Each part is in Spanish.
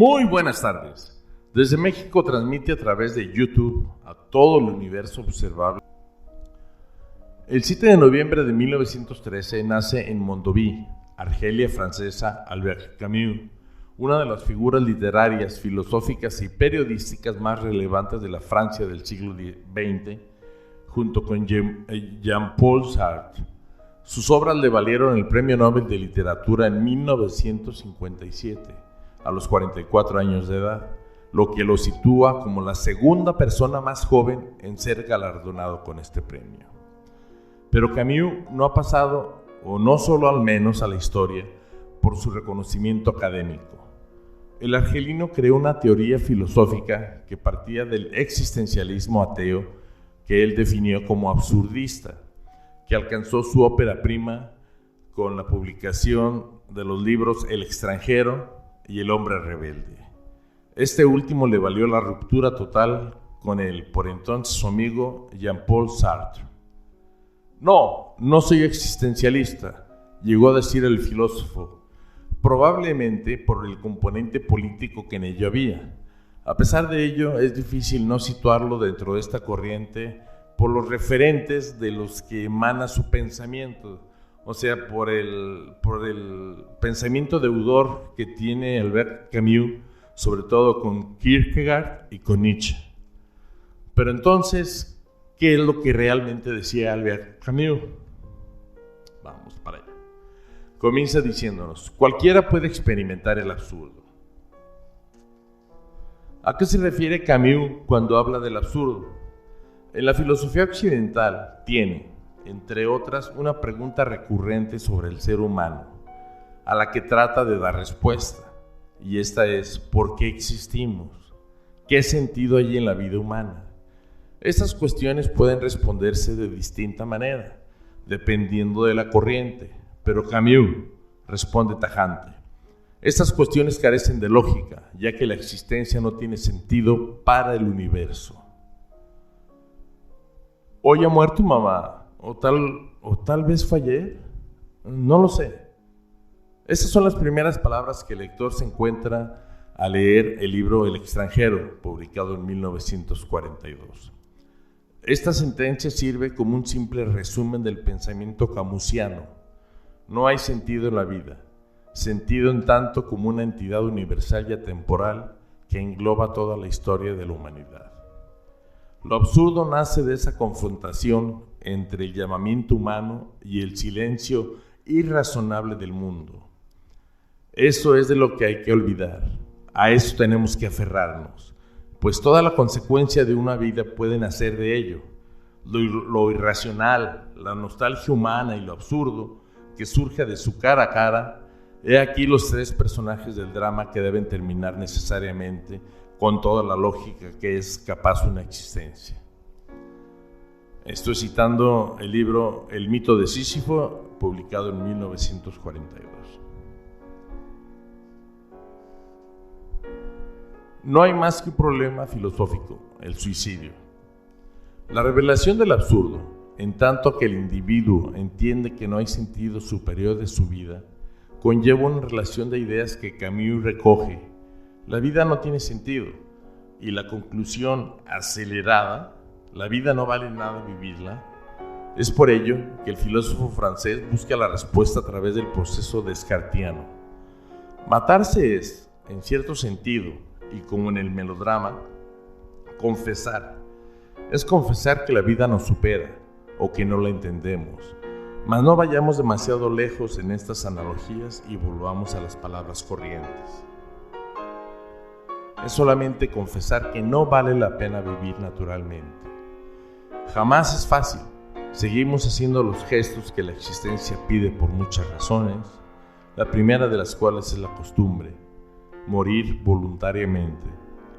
Muy buenas tardes. Desde México transmite a través de YouTube a todo el universo observable. El 7 de noviembre de 1913 nace en Mondovì, Argelia francesa, Albert Camus, una de las figuras literarias, filosóficas y periodísticas más relevantes de la Francia del siglo XX, junto con Jean-Paul Sartre. Sus obras le valieron el Premio Nobel de Literatura en 1957, a los 44 años de edad, lo que lo sitúa como la segunda persona más joven en ser galardonado con este premio. Pero Camus no ha pasado, o no solo al menos a la historia, por su reconocimiento académico. El argelino creó una teoría filosófica que partía del existencialismo ateo que él definió como absurdista, que alcanzó su ópera prima con la publicación de los libros El extranjero y El hombre rebelde. Este último le valió la ruptura total con el por entonces su amigo Jean-Paul Sartre. No soy existencialista, llegó a decir el filósofo, probablemente por el componente político que en ello había. A pesar de ello, es difícil no situarlo dentro de esta corriente por los referentes de los que emana su pensamiento, o sea, por el pensamiento deudor que tiene Albert Camus, sobre todo con Kierkegaard y con Nietzsche. Pero entonces, ¿qué es lo que realmente decía Albert Camus? Vamos para allá. Comienza diciéndonos: cualquiera puede experimentar el absurdo. ¿A qué se refiere Camus cuando habla del absurdo? En la filosofía occidental tiene, entre otras, una pregunta recurrente sobre el ser humano, a la que trata de dar respuesta, y esta es: ¿por qué existimos? ¿Qué sentido hay en la vida humana? Estas cuestiones pueden responderse de distinta manera, dependiendo de la corriente, pero Camus responde tajante: estas cuestiones carecen de lógica, ya que la existencia no tiene sentido para el universo. ¿Hoy ha muerto mamá? ¿O tal vez fue ayer? No lo sé. Esas son las primeras palabras que el lector se encuentra al leer el libro El extranjero, publicado en 1942. Esta sentencia sirve como un simple resumen del pensamiento camusiano. No hay sentido en la vida, sentido en tanto como una entidad universal y atemporal que engloba toda la historia de la humanidad. Lo absurdo nace de esa confrontación entre el llamamiento humano y el silencio irrazonable del mundo. Eso es de lo que hay que olvidar, a eso tenemos que aferrarnos, pues toda la consecuencia de una vida puede nacer de ello. Lo irracional, la nostalgia humana y lo absurdo que surge de su cara a cara, he aquí los tres personajes del drama que deben terminar necesariamente con toda la lógica que es capaz una existencia. Estoy citando el libro El mito de Sísifo, publicado en 1942. No hay más que un problema filosófico, el suicidio. La revelación del absurdo, en tanto que el individuo entiende que no hay sentido superior de su vida, conlleva una relación de ideas que Camus recoge. La vida no tiene sentido, y la conclusión acelerada, la vida no vale nada vivirla. Es por ello que el filósofo francés busca la respuesta a través del proceso descartiano. Matarse es, en cierto sentido, y como en el melodrama, confesar. Es confesar que la vida nos supera, o que no la entendemos. Mas no vayamos demasiado lejos en estas analogías y volvamos a las palabras corrientes. Es solamente confesar que no vale la pena vivir naturalmente. Jamás es fácil. Seguimos haciendo los gestos que la existencia pide por muchas razones, la primera de las cuales es la costumbre. Morir voluntariamente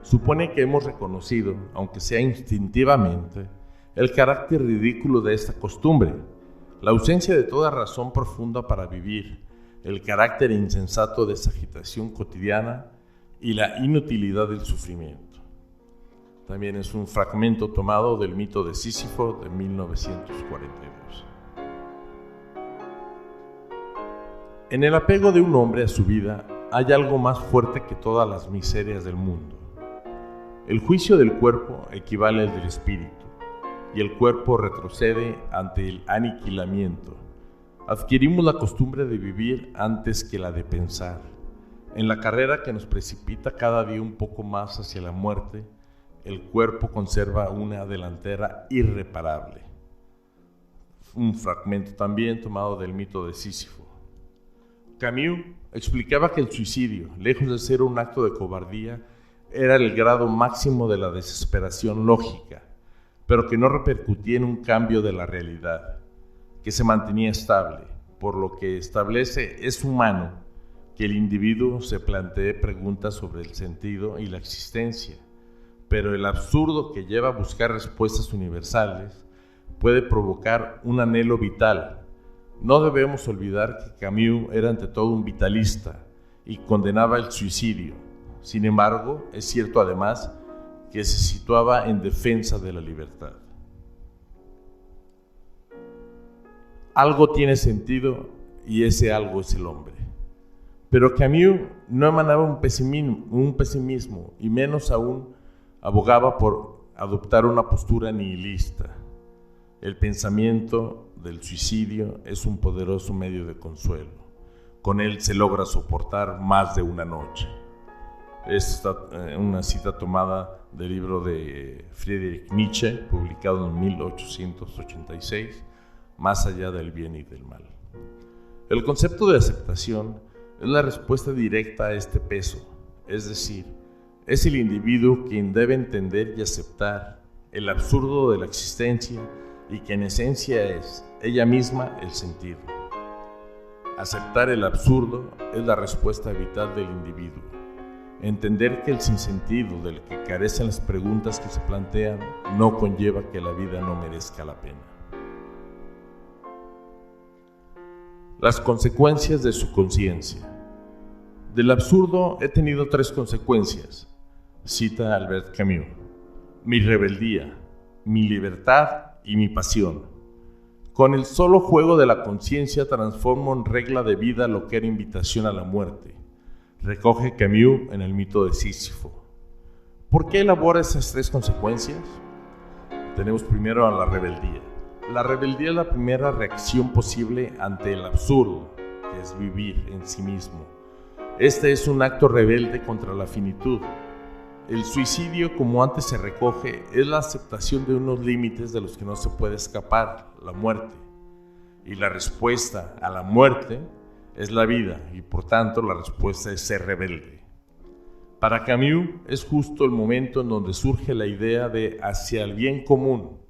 supone que hemos reconocido, aunque sea instintivamente, el carácter ridículo de esta costumbre, la ausencia de toda razón profunda para vivir, el carácter insensato de esa agitación cotidiana y la inutilidad del sufrimiento. También es un fragmento tomado del mito de Sísifo de 1942. En el apego de un hombre a su vida hay algo más fuerte que todas las miserias del mundo. El juicio del cuerpo equivale al del espíritu, y el cuerpo retrocede ante el aniquilamiento. Adquirimos la costumbre de vivir antes que la de pensar. En la carrera que nos precipita cada día un poco más hacia la muerte, el cuerpo conserva una delantera irreparable. Un fragmento también tomado del mito de Sísifo. Camus explicaba que el suicidio, lejos de ser un acto de cobardía, era el grado máximo de la desesperación lógica, pero que no repercutía en un cambio de la realidad, que se mantenía estable, por lo que establece es humano que el individuo se plantee preguntas sobre el sentido y la existencia, pero el absurdo que lleva a buscar respuestas universales puede provocar un anhelo vital. No debemos olvidar que Camus era ante todo un vitalista y condenaba el suicidio. Sin embargo, es cierto además que se situaba en defensa de la libertad. Algo tiene sentido y ese algo es el hombre. Pero Camus no emanaba un pesimismo y menos aún abogaba por adoptar una postura nihilista. El pensamiento del suicidio es un poderoso medio de consuelo. Con él se logra soportar más de una noche. Es una cita tomada del libro de Friedrich Nietzsche, publicado en 1886, Más allá del bien y del mal. El concepto de aceptación es la respuesta directa a este peso, es decir, es el individuo quien debe entender y aceptar el absurdo de la existencia y que en esencia es ella misma el sentido. Aceptar el absurdo es la respuesta vital del individuo. Entender que el sinsentido del que carecen las preguntas que se plantean no conlleva que la vida no merezca la pena. Las consecuencias de su conciencia. Del absurdo he tenido 3 consecuencias, cita Albert Camus: mi rebeldía, mi libertad y mi pasión. Con el solo juego de la conciencia transformo en regla de vida lo que era invitación a la muerte, recoge Camus en el mito de Sísifo. ¿Por qué elabora esas 3 consecuencias? Tenemos primero a la rebeldía. La rebeldía es la primera reacción posible ante el absurdo, que es vivir en sí mismo. Este es un acto rebelde contra la finitud. El suicidio, como antes se recoge, es la aceptación de unos límites de los que no se puede escapar, la muerte. Y la respuesta a la muerte es la vida, y por tanto la respuesta es ser rebelde. Para Camus es justo el momento en donde surge la idea de hacia el bien común.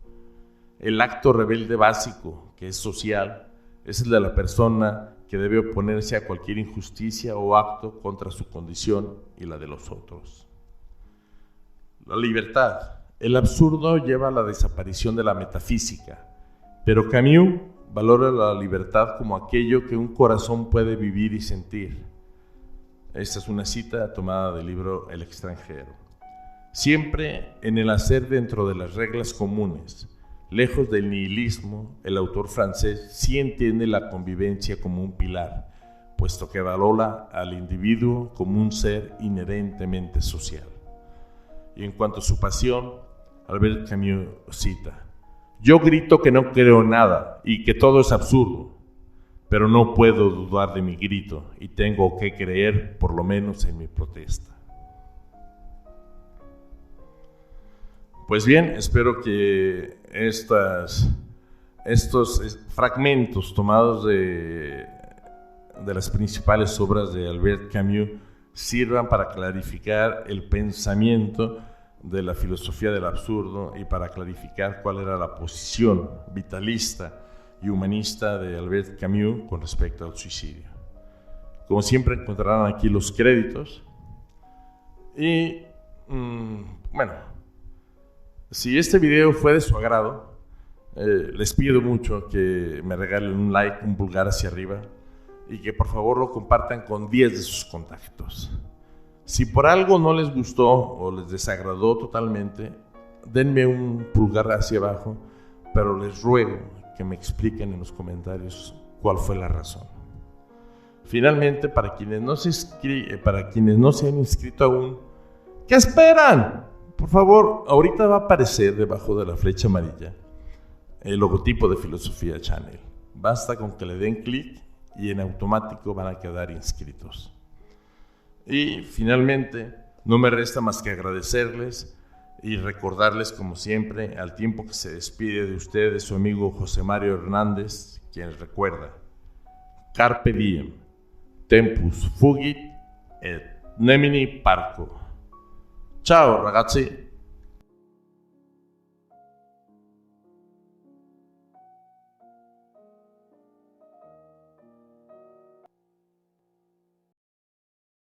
El acto rebelde básico, que es social, es el de la persona que debe oponerse a cualquier injusticia o acto contra su condición y la de los otros. La libertad. El absurdo lleva a la desaparición de la metafísica, pero Camus valora la libertad como aquello que un corazón puede vivir y sentir. Esta es una cita tomada del libro El extranjero. Siempre en el hacer dentro de las reglas comunes, lejos del nihilismo, el autor francés sí entiende la convivencia como un pilar, puesto que valora al individuo como un ser inherentemente social. Y en cuanto a su pasión, Albert Camus cita: yo grito que no creo nada y que todo es absurdo, pero no puedo dudar de mi grito y tengo que creer por lo menos en mi protesta. Pues bien, espero que estos fragmentos tomados de las principales obras de Albert Camus sirvan para clarificar el pensamiento de la filosofía del absurdo y para clarificar cuál era la posición vitalista y humanista de Albert Camus con respecto al suicidio. Como siempre encontrarán aquí los créditos y bueno, si este video fue de su agrado, les pido mucho que me regalen un like, un pulgar hacia arriba y que por favor lo compartan con 10 de sus contactos. Si por algo no les gustó o les desagradó totalmente, denme un pulgar hacia abajo, pero les ruego que me expliquen en los comentarios cuál fue la razón. Finalmente, para quienes no se han inscrito aún, ¿qué esperan? Por favor, ahorita va a aparecer debajo de la flecha amarilla el logotipo de Filosofía Channel. Basta con que le den clic y en automático van a quedar inscritos. Y finalmente, no me resta más que agradecerles y recordarles, como siempre, al tiempo que se despide de ustedes su amigo José Mario Hernández, quien les recuerda: Carpe diem, tempus fugit et nemini parco. Ciao ragazzi!